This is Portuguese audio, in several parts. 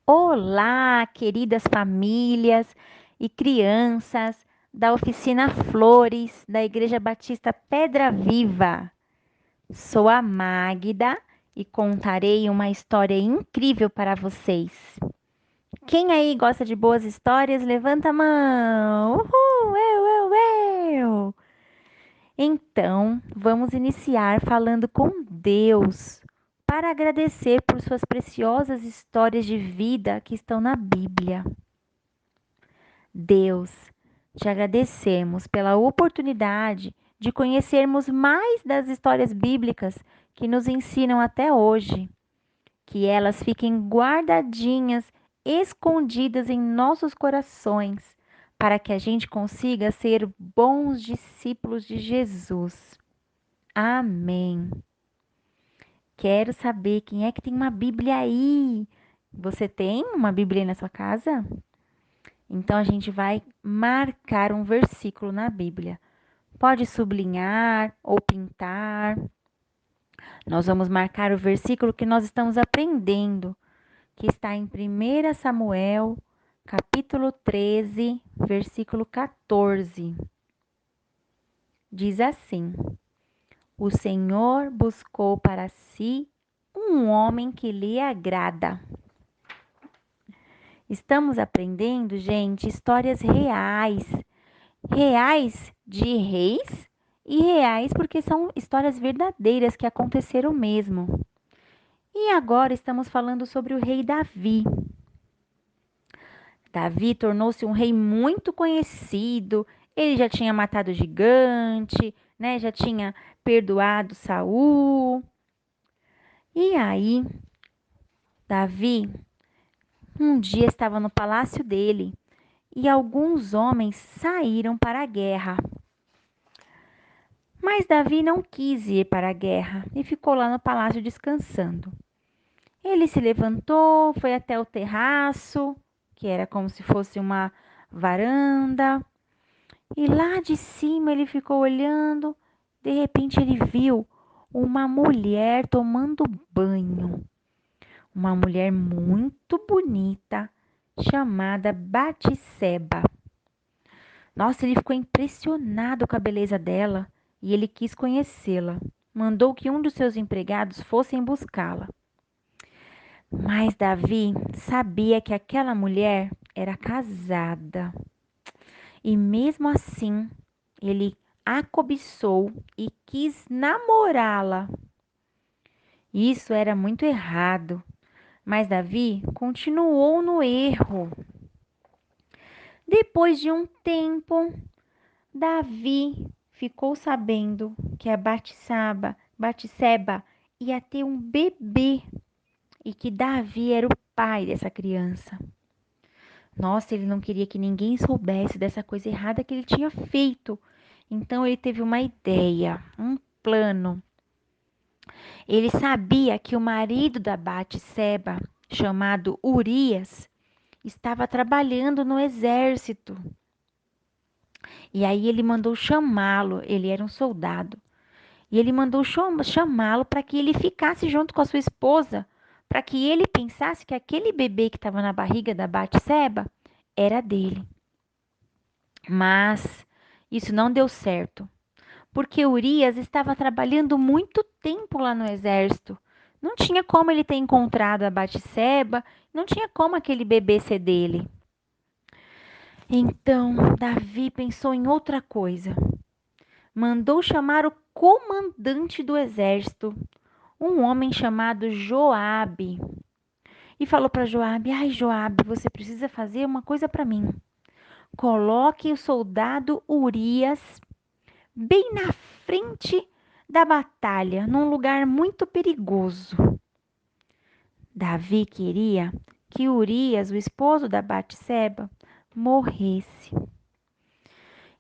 Olá, queridas famílias e crianças da Oficina Flores da Igreja Batista Pedra Viva. Sou a Magda e contarei uma história incrível para vocês. Quem aí gosta de boas histórias, levanta a mão. Uhul, eu. Então, vamos iniciar falando com Deus para agradecer por suas preciosas histórias de vida que estão na Bíblia. Deus, te agradecemos pela oportunidade de conhecermos mais das histórias bíblicas que nos ensinam até hoje. Que elas fiquem guardadinhas, escondidas em nossos corações, para que a gente consiga ser bons discípulos de Jesus. Amém. Quero saber quem é que tem uma Bíblia aí. Você tem uma Bíblia aí na sua casa? Então a gente vai marcar um versículo na Bíblia. Pode sublinhar ou pintar. Nós vamos marcar o versículo que nós estamos aprendendo, que está em 1 Samuel, capítulo 13, versículo 14. Diz assim: O Senhor buscou para si um homem que lhe agrada. Estamos aprendendo, gente, histórias reais. Reais de reis e reais porque são histórias verdadeiras que aconteceram mesmo. E agora estamos falando sobre o rei Davi. Davi tornou-se um rei muito conhecido. Ele já tinha matado o gigante, né? Já tinha perdoado Saul. E aí, Davi um dia estava no palácio dele e alguns homens saíram para a guerra. Mas Davi não quis ir para a guerra e ficou lá no palácio descansando. Ele se levantou, foi até o terraço, que era como se fosse uma varanda, e lá de cima ele ficou olhando. De repente ele viu uma mulher tomando banho, uma mulher muito bonita, chamada Batseba. Nossa, ele ficou impressionado com a beleza dela e ele quis conhecê-la. Mandou que um dos seus empregados fossem buscá-la. Mas Davi sabia que aquela mulher era casada. E mesmo assim, ele a cobiçou e quis namorá-la. Isso era muito errado, mas Davi continuou no erro. Depois de um tempo, Davi ficou sabendo que a Batseba ia ter um bebê e que Davi era o pai dessa criança. Nossa, ele não queria que ninguém soubesse dessa coisa errada que ele tinha feito. Então ele teve uma ideia, um plano. Ele sabia que o marido da Batseba, chamado Urias, estava trabalhando no exército. E aí ele mandou chamá-lo, ele era um soldado. E ele mandou chamá-lo para que ele ficasse junto com a sua esposa, para que ele pensasse que aquele bebê que estava na barriga da Batseba era dele. Mas isso não deu certo, porque Urias estava trabalhando muito tempo lá no exército. Não tinha como ele ter encontrado a Batseba, não tinha como aquele bebê ser dele. Então Davi pensou em outra coisa. Mandou chamar o comandante do exército, um homem chamado Joabe, e falou para Joabe: "Ai, Joabe, você precisa fazer uma coisa para mim. Coloque o soldado Urias bem na frente da batalha, num lugar muito perigoso." Davi queria que Urias, o esposo da Batseba, morresse.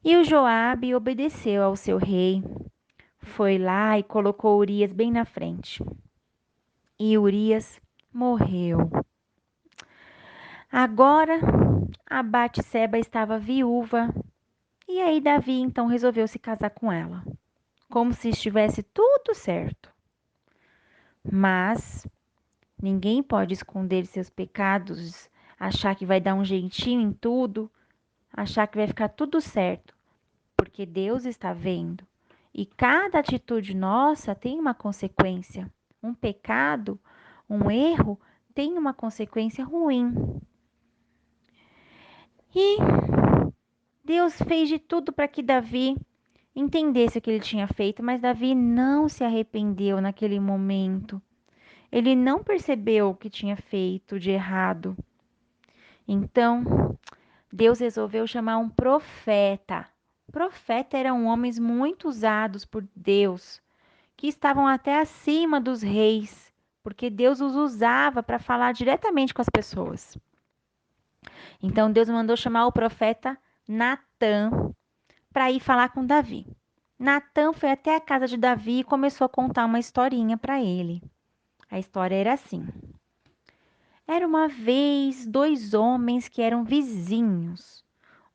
E o Joabe obedeceu ao seu rei. Foi lá e colocou Urias bem na frente. E Urias morreu. Agora a Batseba estava viúva. E aí Davi então resolveu se casar com ela, como se estivesse tudo certo. Mas Ninguém pode esconder seus pecados, achar que vai dar um jeitinho em tudo, achar que vai ficar tudo certo, porque Deus está vendo. E cada atitude nossa tem uma consequência. Um pecado, um erro, tem uma consequência ruim. E Deus fez de tudo para que Davi entendesse o que ele tinha feito, mas Davi não se arrependeu naquele momento. Ele não percebeu o que tinha feito de errado. Então, Deus resolveu chamar um profeta. Profeta eram homens muito usados por Deus, que estavam até acima dos reis, porque Deus os usava para falar diretamente com as pessoas. Então Deus mandou chamar o profeta Natã para ir falar com Davi. Natã foi até a casa de Davi e começou a contar uma historinha para ele. A história era assim: era uma vez dois homens que eram vizinhos.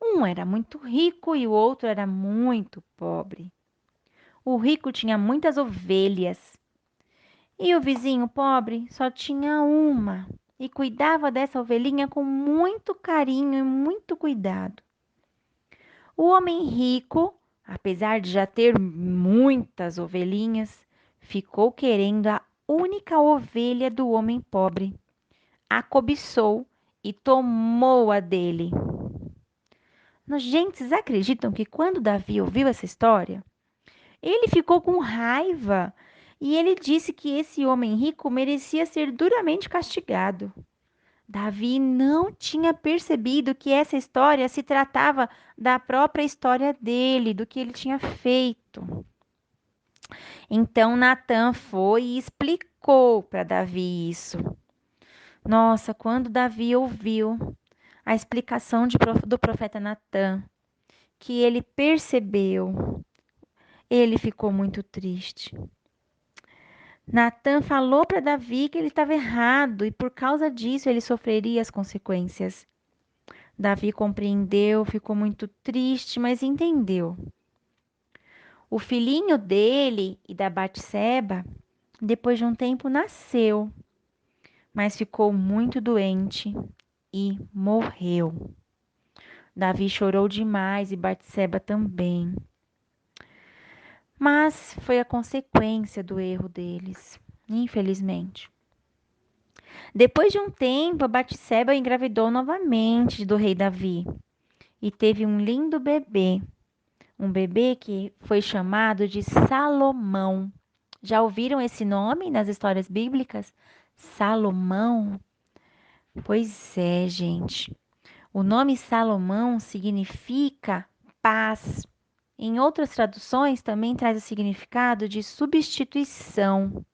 Um era muito rico e o outro era muito pobre. O rico tinha muitas ovelhas e o vizinho pobre só tinha uma e cuidava dessa ovelhinha com muito carinho e muito cuidado. O homem rico, apesar de já ter muitas ovelhinhas, ficou querendo a única ovelha do homem pobre. A cobiçou e tomou a dele. Gente, vocês acreditam que quando Davi ouviu essa história, ele ficou com raiva e ele disse que esse homem rico merecia ser duramente castigado. Davi não tinha percebido que essa história se tratava da própria história dele, do que ele tinha feito. Então Natã foi e explicou para Davi isso. Nossa, quando Davi ouviu a explicação do profeta Natã, que ele percebeu, ele ficou muito triste. Natã falou para Davi que ele estava errado e por causa disso ele sofreria as consequências. Davi compreendeu, ficou muito triste, mas entendeu. O filhinho dele e da Batseba, depois de um tempo, nasceu, mas ficou muito doente e morreu. Davi chorou demais e Batseba também. Mas foi a consequência do erro deles, infelizmente. Depois de um tempo, a Batseba engravidou novamente do rei Davi e teve um lindo bebê. Um bebê que foi chamado de Salomão. Já ouviram esse nome nas histórias bíblicas? Salomão? Pois é, gente. O nome Salomão significa paz. Em outras traduções, também traz o significado de substituição,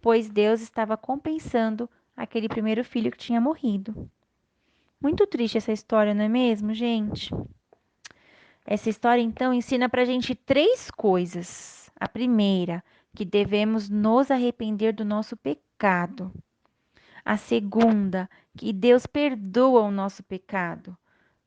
pois Deus estava compensando aquele primeiro filho que tinha morrido. Muito triste essa história, não é mesmo, gente? Essa história, então, ensina para a gente três coisas. A primeira, que devemos nos arrepender do nosso pecado. A segunda, que Deus perdoa o nosso pecado.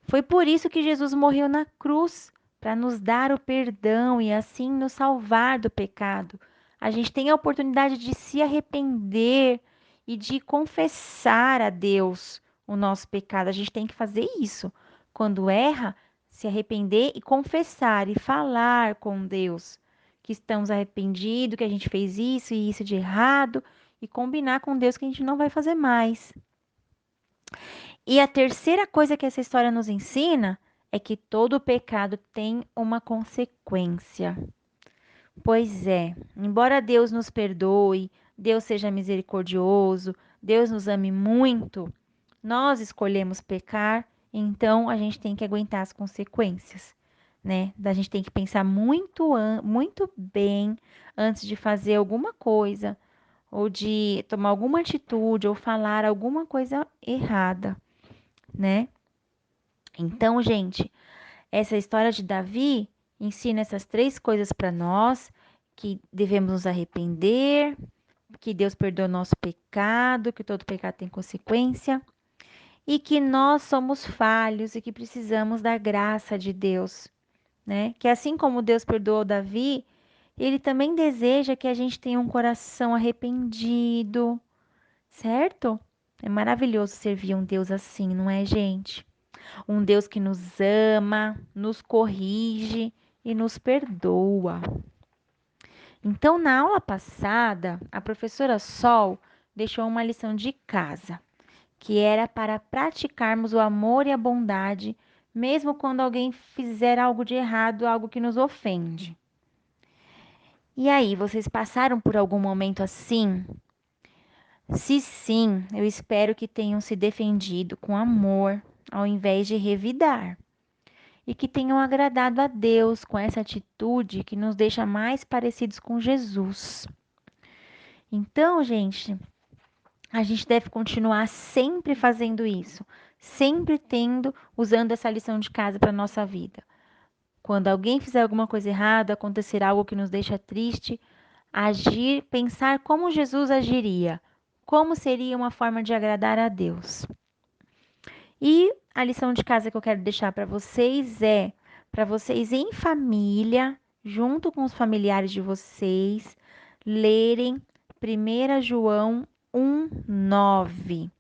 Foi por isso que Jesus morreu na cruz, para nos dar o perdão e assim nos salvar do pecado. A gente tem a oportunidade de se arrepender e de confessar a Deus o nosso pecado. A gente tem que fazer isso. Quando erra, se arrepender e confessar e falar com Deus que estamos arrependidos, que a gente fez isso e isso de errado e combinar com Deus que a gente não vai fazer mais. E a terceira coisa que essa história nos ensina é que todo pecado tem uma consequência. Pois é, embora Deus nos perdoe, Deus seja misericordioso, Deus nos ame muito, nós escolhemos pecar, então a gente tem que aguentar as consequências, né? A gente tem que pensar muito bem antes de fazer alguma coisa, ou de tomar alguma atitude, ou falar alguma coisa errada, né? Então, gente, essa história de Davi ensina essas três coisas para nós, que devemos nos arrepender, que Deus perdoa o nosso pecado, que todo pecado tem consequência e que nós somos falhos e que precisamos da graça de Deus, né? Que assim como Deus perdoou Davi, ele também deseja que a gente tenha um coração arrependido, certo? É maravilhoso servir um Deus assim, não é, gente? Um Deus que nos ama, nos corrige e nos perdoa. Então, na aula passada, a professora Sol deixou uma lição de casa, que era para praticarmos o amor e a bondade, mesmo quando alguém fizer algo de errado, algo que nos ofende. E aí, vocês passaram por algum momento assim? Se sim, eu espero que tenham se defendido com amor, ao invés de revidar. E que tenham agradado a Deus com essa atitude que nos deixa mais parecidos com Jesus. Então, gente, a gente deve continuar sempre fazendo isso, sempre usando essa lição de casa para nossa vida. Quando alguém fizer alguma coisa errada, acontecer algo que nos deixa triste, agir, pensar como Jesus agiria, como seria uma forma de agradar a Deus. E a lição de casa que eu quero deixar para vocês é para vocês em família, junto com os familiares de vocês, lerem 1 João 1:9.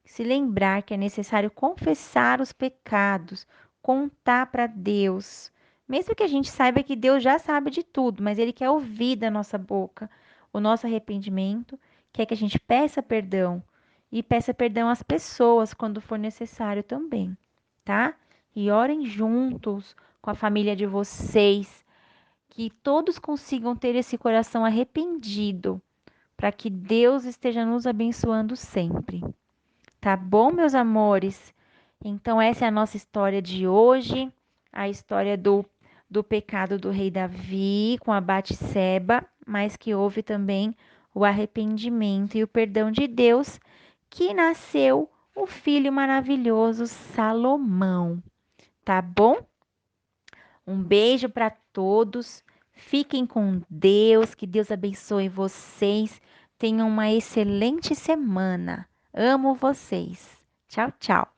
Se lembrar que é necessário confessar os pecados, contar para Deus. Mesmo que a gente saiba que Deus já sabe de tudo, mas Ele quer ouvir da nossa boca o nosso arrependimento, quer que a gente peça perdão e peça perdão às pessoas quando for necessário também, tá? E orem juntos com a família de vocês, que todos consigam ter esse coração arrependido, para que Deus esteja nos abençoando sempre. Tá bom, meus amores? Então, essa é a nossa história de hoje, a história do pecado do rei Davi com a Batseba, mas que houve também o arrependimento e o perdão de Deus, que nasceu o filho maravilhoso Salomão. Tá bom? Um beijo para todos. Fiquem com Deus, que Deus abençoe vocês. Tenham uma excelente semana. Amo vocês. Tchau, tchau.